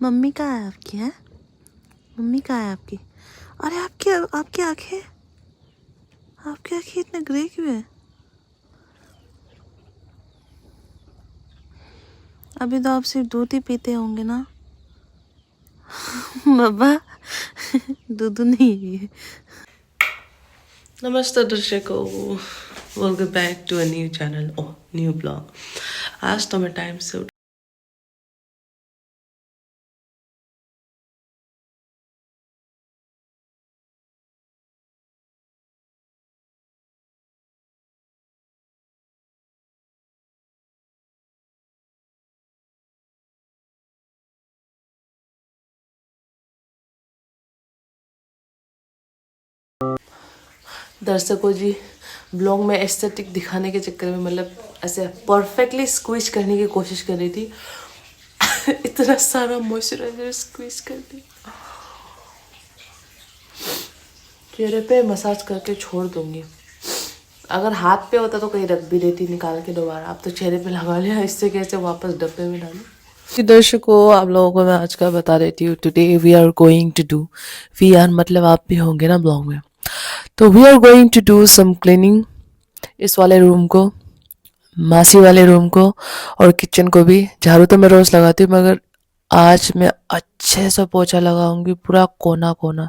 Mummy कहाँ है आपकी? है मम्मी कहाँ है आपकी? अरे आपकी आपकी आंखें आपकी आंखें इतने ग्रे क्यों है? अभी तो आप सिर्फ दूध ही पीते होंगे ना बाबा दूध नहीं है ये। नमस्ते दर्शकों, welcome back to a new channel और न्यू ब्लॉग। आज तो मैं टाइम से दर्शकों जी, ब्लॉग में एस्थेटिक दिखाने के चक्कर में मतलब ऐसे परफेक्टली स्क्वीज करने की कोशिश कर रही थी इतना सारा मॉइस्चराइजर स्क्वीज कर दी, चेहरे पे मसाज करके छोड़ दूंगी। अगर हाथ पे होता तो कहीं रख भी देती निकाल के दोबारा, अब तो चेहरे पे लगा लिया, इससे कैसे वापस डब्बे में डालूं। दर्शकों, आप लोगों को मैं आज का बता देती हूँ। Today we are going to do, we are मतलब आप भी होंगे ना ब्लॉग में, तो we are going to do some cleaning. इस वाले रूम को, मासी वाले रूम को और किचन को भी। झाड़ू तो मैं रोज लगाती हूँ, मगर आज मैं अच्छे से पोछा लगाऊंगी, पूरा कोना कोना।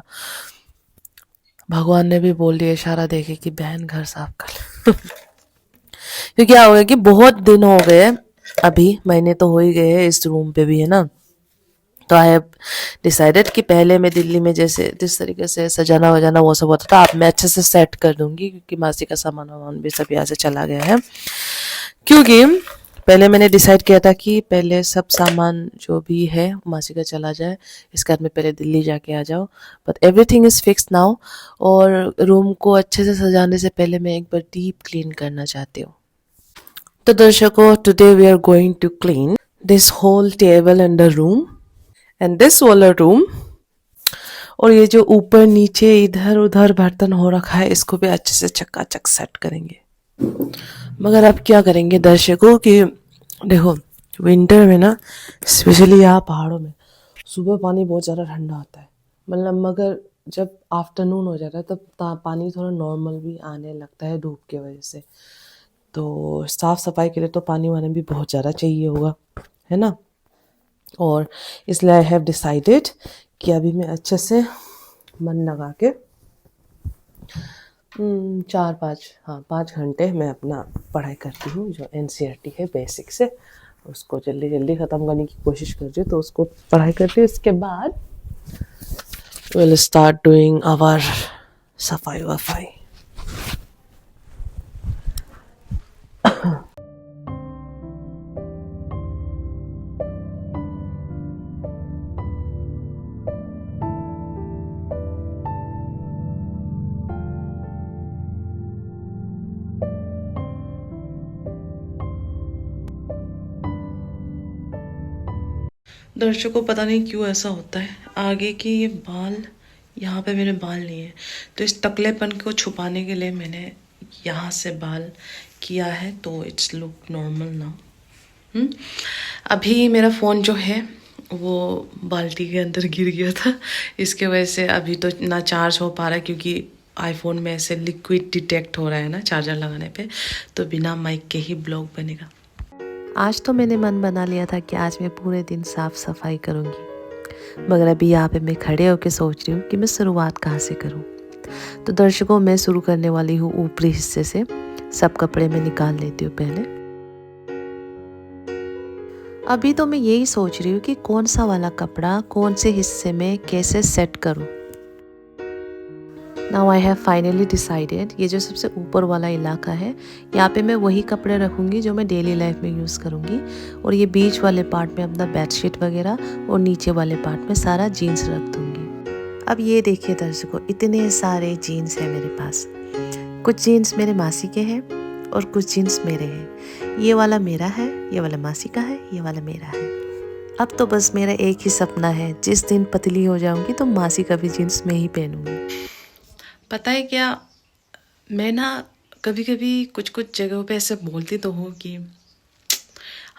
भगवान ने भी बोल दिया इशारा देके कि बहन घर साफ कर क्योंकि क्या हो गया कि बहुत दिन हो गए, अभी महीने तो हो ही गए हैं इस रूम पे भी, है ना। तो आई हैव डिसाइडेड कि पहले मैं दिल्ली में जैसे जिस तरीके से सजाना वजाना वो सब होता था, अब मैं अच्छे से सेट कर दूंगी, क्योंकि मासी का सामान वामान भी सब यहाँ से चला गया है। क्योंकि पहले मैंने डिसाइड किया था कि पहले सब सामान जो भी है मासी का चला जाए, इसके बाद में पहले दिल्ली जाके आ जाओ। But everything is fix now, और रूम को अच्छे से सजाने से पहले मैं एक बार डीप क्लीन करना चाहती हूँ। तो दर्शकों, today we are going to clean this whole table and the room and this वाला रूम, और ये जो ऊपर नीचे इधर उधर बर्तन हो रखा है इसको भी अच्छे से चकाचक सेट करेंगे। मगर अब क्या करेंगे दर्शकों कि देखो, विंटर में ना, स्पेशली यहाँ पहाड़ों में सुबह पानी बहुत ज़्यादा ठंडा होता है, मतलब मगर जब आफ्टरनून हो जाता है तब पानी थोड़ा नॉर्मल भी आने लगता है धूप की वजह से। तो साफ़ सफाई के लिए तो पानी वानी भी बहुत ज़्यादा चाहिए होगा, है ना। और इसलिए आई हैव डिसाइडेड कि अभी मैं अच्छे से मन लगा के 5 घंटे मैं अपना पढ़ाई करती हूँ, जो NCERT है बेसिक से, उसको जल्दी जल्दी ख़त्म करने की कोशिश कर रही हूँ। तो उसको पढ़ाई करती हूँ, इसके बाद विल स्टार्ट डूइंग आवर सफाई वफाई। दर्शकों, पता नहीं क्यों ऐसा होता है, आगे के ये बाल, यहाँ पे मेरे बाल नहीं है, तो इस टकलेपन को छुपाने के लिए मैंने यहाँ से बाल किया है, तो इट्स लुक नॉर्मल नाउ। अभी मेरा फ़ोन जो है वो बाल्टी के अंदर गिर गया था, इसके वजह से अभी तो ना चार्ज हो पा रहा है, क्योंकि आईफोन में ऐसे लिक्विड डिटेक्ट हो रहा है ना चार्जर लगाने पे, तो बिना माइक के ही ब्लॉग बनेगा। आज तो मैंने मन बना लिया था कि आज मैं पूरे दिन साफ़ सफाई करूँगी, मगर अभी यहाँ पे मैं खड़े होकर सोच रही हूँ कि मैं शुरुआत कहाँ से करूँ। तो दर्शकों, मैं शुरू करने वाली हूँ ऊपरी हिस्से से। सब कपड़े मैं निकाल लेती हूँ पहले। अभी तो मैं यही सोच रही हूँ कि कौन सा वाला कपड़ा कौन से हिस्से में कैसे सेट करूँ। Now I have finally decided, ये जो सबसे ऊपर वाला इलाका है यहाँ पे मैं वही कपड़े रखूँगी जो मैं डेली लाइफ में यूज़ करूँगी, और ये बीच वाले पार्ट में अपना बेडशीट वगैरह, और नीचे वाले पार्ट में सारा जीन्स रख दूँगी। अब ये देखिए दर्शकों, इतने सारे जीन्स हैं मेरे पास। कुछ जीन्स मेरे मासी के हैं और कुछ जीन्स मेरे हैं। ये वाला मेरा है, ये वाला मासी का है, ये वाला मेरा है। अब तो बस मेरा एक ही सपना है, जिस दिन पतली हो जाऊंगी तो मासी का भी जीन्स में ही पहनूंगी। पता है क्या, मैं ना कभी कभी कुछ कुछ जगहों पे ऐसे बोलती तो हूँ कि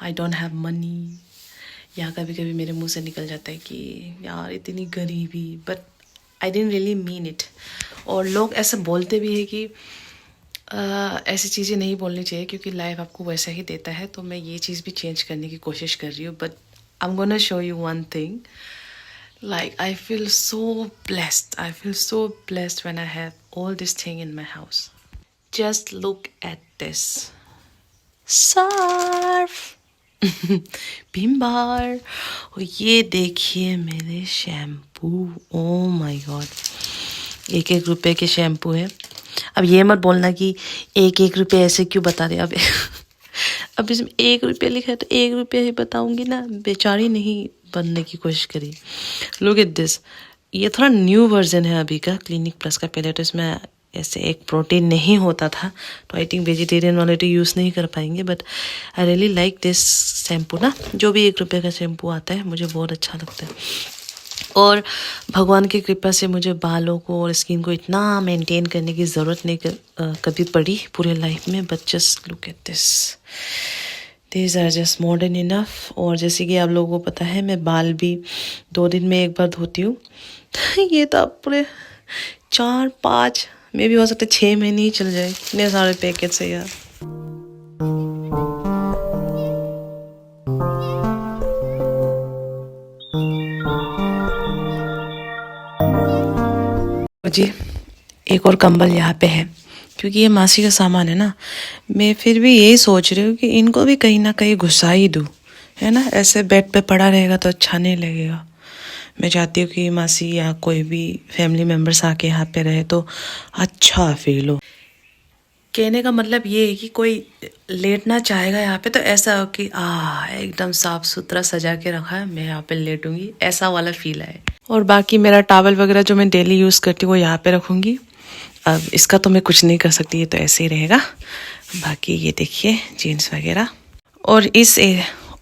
आई डोंट हैव मनी, या कभी कभी मेरे मुंह से निकल जाता है कि यार इतनी गरीबी, but I didn't really mean it. और लोग ऐसे बोलते भी है कि ऐसी चीज़ें नहीं बोलनी चाहिए क्योंकि लाइफ आपको वैसा ही देता है। तो मैं ये चीज़ भी चेंज करने की कोशिश कर रही हूँ। But I am gonna show you one thing, like I feel so blessed. I feel so blessed when I have all this thing in my house. Just look at this scarf. भीम बार। और ये देखिए मेरे shampoo, oh my God, 1-1 रुपए के shampoo है। अब ये मत बोलना कि 1-1 रुपए ऐसे क्यों बता रहे। अब इसमें 1 रुपया लिखा है तो 1 रुपया ही बताऊंगी ना, बेचारी नहीं बनने की कोशिश करी। लुक एट दिस, ये थोड़ा न्यू वर्जन है अभी का क्लिनिक प्लस का। पहले तो इसमें ऐसे एक प्रोटीन नहीं होता था, तो आई थिंक वेजिटेरियन वाले तो यूज़ नहीं कर पाएंगे। But I really like this shampoo ना, जो भी 1 रुपये का शैम्पू आता है मुझे बहुत अच्छा लगता है। और भगवान की कृपा से मुझे बालों को और स्किन को इतना मेंटेन करने की ज़रूरत नहीं कभी पड़ी पूरे लाइफ में। But just look at this, these are just modern enough. और जैसे कि आप लोगों को पता है मैं बाल भी 2 दिन में एक बार धोती हूँ। ये तो अब पूरे 4-5 में भी हो सकता है 6 महीने ही चल जाए, इतने सारे पैकेट्स है यार। जी एक और कंबल यहाँ पे है, क्योंकि ये मासी का सामान है ना। मैं फिर भी यही सोच रही हूँ कि इनको भी कहीं ना कहीं घुसा ही दूँ, है ना। ऐसे बेड पे पड़ा रहेगा तो अच्छा नहीं लगेगा। मैं चाहती हूँ कि मासी या कोई भी फैमिली मेम्बर्स आके यहाँ पे रहे तो अच्छा फील हो। कहने का मतलब ये है कि कोई लेटना चाहेगा यहाँ पे तो ऐसा हो कि एकदम साफ सुथरा सजा के रखा है, मैं यहाँ पे लेटूंगी, ऐसा वाला फील है। और बाकी मेरा टॉवल वगैरह जो मैं डेली यूज़ करती हूँ वो यहाँ पे रखूँगी। अब इसका तो मैं कुछ नहीं कर सकती, ये तो ऐसे ही रहेगा। बाकी ये देखिए जीन्स वगैरह।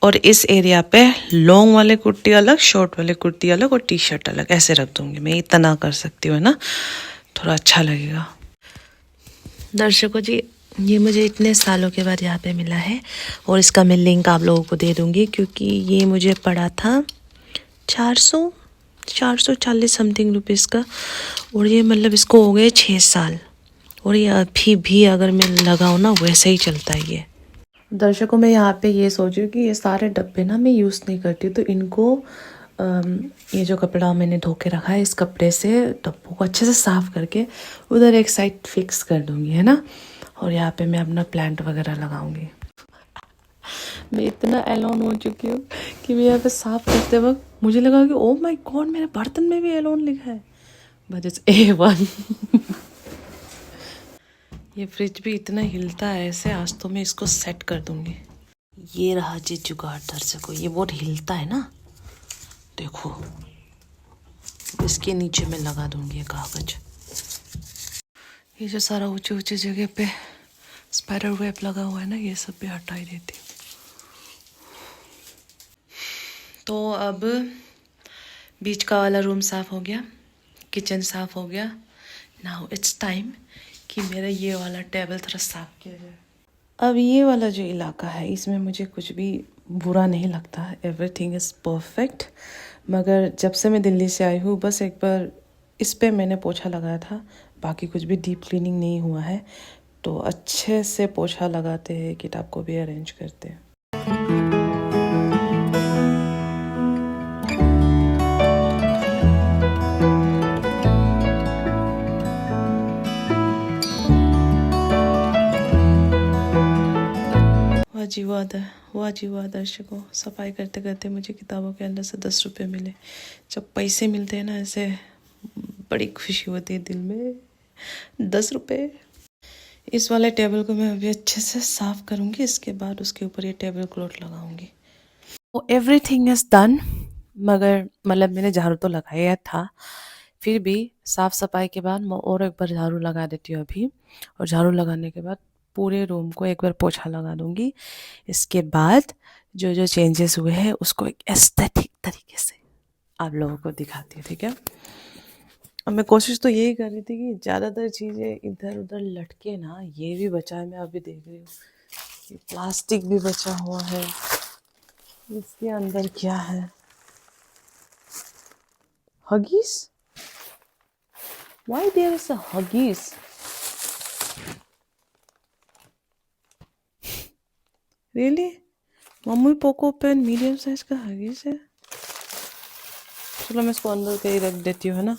और इस एरिया पे लॉन्ग वाले कुर्ती अलग, शॉर्ट वाले कुर्ती अलग और टी शर्ट अलग ऐसे रख दूँगी। मैं इतना कर सकती हूँ ना, थोड़ा अच्छा लगेगा। दर्शकों जी, ये मुझे इतने सालों के बाद यहाँ पे मिला है और इसका मैं लिंक आप लोगों को दे दूँगी, क्योंकि ये मुझे पड़ा था 440 समथिंग रुपीज़ का। और ये मतलब इसको हो गए 6 साल, और ये अभी भी अगर मैं लगाऊँ ना वैसे ही चलता है ये। दर्शकों, मैं यहाँ पे ये सोच रही हूँ कि ये सारे डब्बे ना मैं यूज़ नहीं करती, तो इनको ये जो कपड़ा मैंने धो के रखा है इस कपड़े से डब्बों को अच्छे से साफ़ करके उधर एक साइड फिक्स कर दूँगी, है ना। और यहाँ पे मैं अपना प्लांट वगैरह लगाऊंगी। मैं इतना एलोन हो चुकी हूँ कि मैं यहाँ पे साफ करते वक्त मुझे लगा कि ओ माय गॉड, मेरे बर्तन में भी एलोन लिखा है, बट इट्स A1। ये फ्रिज भी इतना हिलता है ऐसे, आज तो मैं इसको सेट कर दूंगी। ये रहा जी जुगाड़ दर्शकों, ये बहुत हिलता है ना, देखो। इसके नीचे मैं लगा दूंगी ये कागज। ये जो सारा ऊंचे ऊंचे जगह पे स्पाइडर वेब लगा हुआ है ना, ये सब भी हटा ही देती हूँ। तो अब बीच का वाला रूम साफ़ हो गया, किचन साफ़ हो गया। नाउ इट्स टाइम कि मेरा ये वाला टेबल थोड़ा साफ़ किया जाए। अब ये वाला जो इलाका है इसमें मुझे कुछ भी बुरा नहीं लगता, एवरीथिंग इज़ परफेक्ट। मगर जब से मैं दिल्ली से आई हूँ बस एक बार इस पे मैंने पोछा लगाया था, बाकी कुछ भी डीप क्लीनिंग नहीं हुआ है। तो अच्छे से पोछा लगाते हैं, किताब को भी अरेंज करते हैं। वाह जी वाह दर्शकों, सफाई करते करते मुझे किताबों के अंदर से 10 रुपये मिले। जब पैसे मिलते हैं ना ऐसे बड़ी खुशी होती है दिल में। 10 रुपये। इस वाले टेबल को मैं अभी अच्छे से साफ करूँगी, इसके बाद उसके ऊपर ये टेबल क्लॉथ लगाऊंगी। तो एवरीथिंग इज़ डन, मगर मतलब मैंने झाड़ू तो लगाया था, फिर भी साफ़ सफाई के बाद मैं और एक बार झाड़ू लगा देती हूँ अभी। और झाड़ू लगाने के बाद पूरे रूम को एक बार पोछा लगा दूँगी। इसके बाद जो जो चेंजेस हुए हैं उसको एक एस्थेटिक तरीके से आप लोगों को दिखाती हूँ, ठीक है। अब मैं कोशिश तो यही कर रही थी कि ज़्यादातर चीज़ें इधर उधर लटके ना। ये भी बचा है, मैं अभी देख रही हूँ, प्लास्टिक भी बचा हुआ है, इसके अंदर क्या है? Huggies? Why there is a huggies? Really? MamyPoko pants medium size का हगीज है? चलो मैं इसको अंदर कहीं रख देती हूँ, है ना,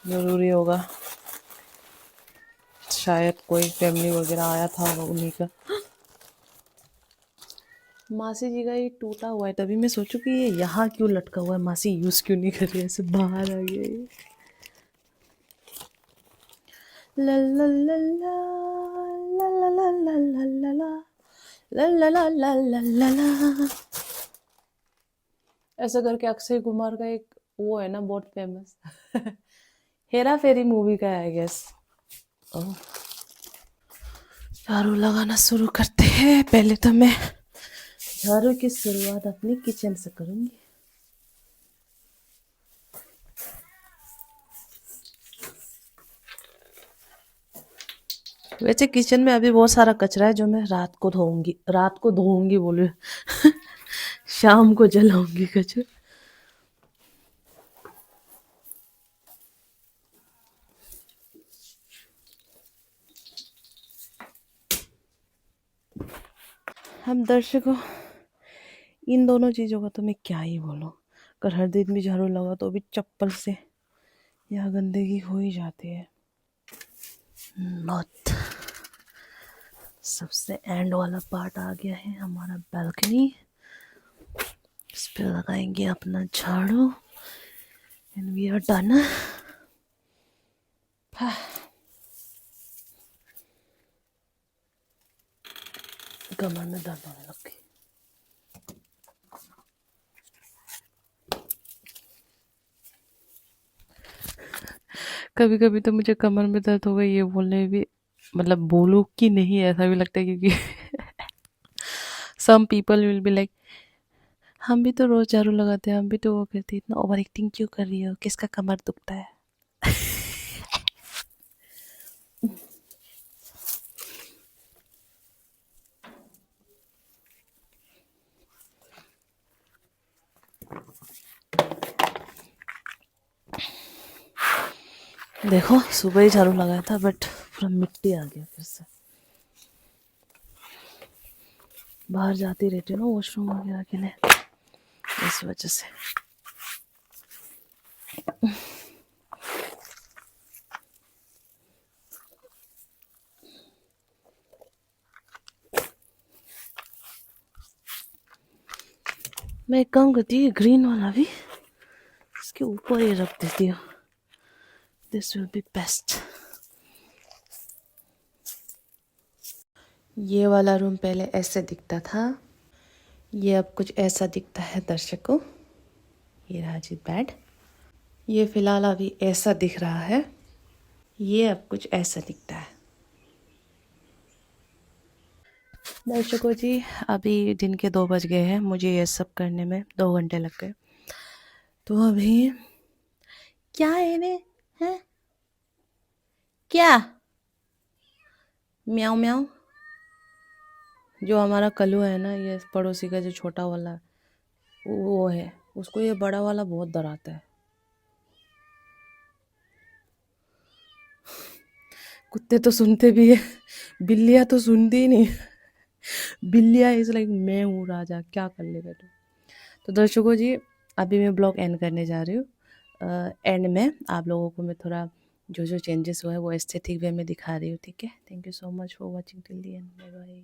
जरूरी होगा, शायद कोई फैमिली वगैरह आया था उन्हीं का। मासी जी का ये टूटा हुआ है, तभी मैं सोचू कि ये यहाँ क्यों लटका हुआ है, मासी यूज क्यों नहीं कर रही है, ऐसे बाहर आ गया ये। ला ला ला ला ला ला ला ला ला ला ला ला ला ला ला ला ला। ऐसा करके अक्षय कुमार का एक वो है ना बहुत फेमस हेरा फेरी मूवी का है आई गेस। झाड़ू लगाना शुरू करते हैं। पहले तो मैं झाड़ू की शुरुआत अपनी किचन से करूंगी। वैसे किचन में अभी बहुत सारा कचरा है जो मैं रात को धोऊंगी बोले शाम को जलाऊंगी कचरा। हम दर्शकों, इन दोनों चीज़ों का तो मैं क्या ही बोलूँ। अगर हर दिन भी झाड़ू लगा तो भी चप्पल से यह गंदगी हो ही जाती है। बहुत सबसे एंड वाला पार्ट आ गया है हमारा बालकनी। इस पे लगाएंगे अपना झाड़ू एंड वी आर डन। कमर में दर्द होने लग गई। कभी कभी तो मुझे कमर में दर्द हो गई ये बोलने में भी, मतलब बोलूँ कि नहीं ऐसा भी लगता है, क्योंकि some people will be like हम भी तो रोज झाड़ू लगाते हैं, हम भी तो वो करते हैं, इतना ओवर एक्टिंग क्यों कर रही हो, किसका कमर दुखता है। देखो सुबह ही झाड़ू लगाया था बट पूरा मिट्टी आ गया फिर से। बाहर जाती रहती हूँ ना वॉशरूम वगैरह के लिए, इस वजह से। मैं एक काम करती हूँ, ग्रीन वाला भी इसके ऊपर ही रख देती हूँ, दिस विल बी बेस्ट। ये वाला रूम पहले ऐसे दिखता था, ये अब कुछ ऐसा दिखता है दर्शकों। ये रहा जी बेड, ये फिलहाल अभी ऐसा दिख रहा है, ये अब कुछ ऐसा दिखता है। दर्शकों जी अभी दिन के 2 बज गए हैं, मुझे ये सब करने में 2 घंटे लग गए। तो अभी क्या है ने है क्या म्याऊ म्याऊ, जो हमारा कल्लू है ना, ये पड़ोसी का जो छोटा वाला वो है, उसको ये बड़ा वाला बहुत डराता है। कुत्ते तो सुनते भी है, बिल्लियाँ तो सुनती ही नहीं। बिल्लियाँ इज लाइक मैं हूँ राजा, क्या कर लेगा तू। तो दर्शकों जी अभी मैं ब्लॉग एंड करने जा रही हूँ। एंड में आप लोगों को मैं थोड़ा जो जो चेंजेस हुआ है वो एस्थेटिक वे में दिखा रही हूँ, ठीक है। Thank you so much for watching till the end, bye bye.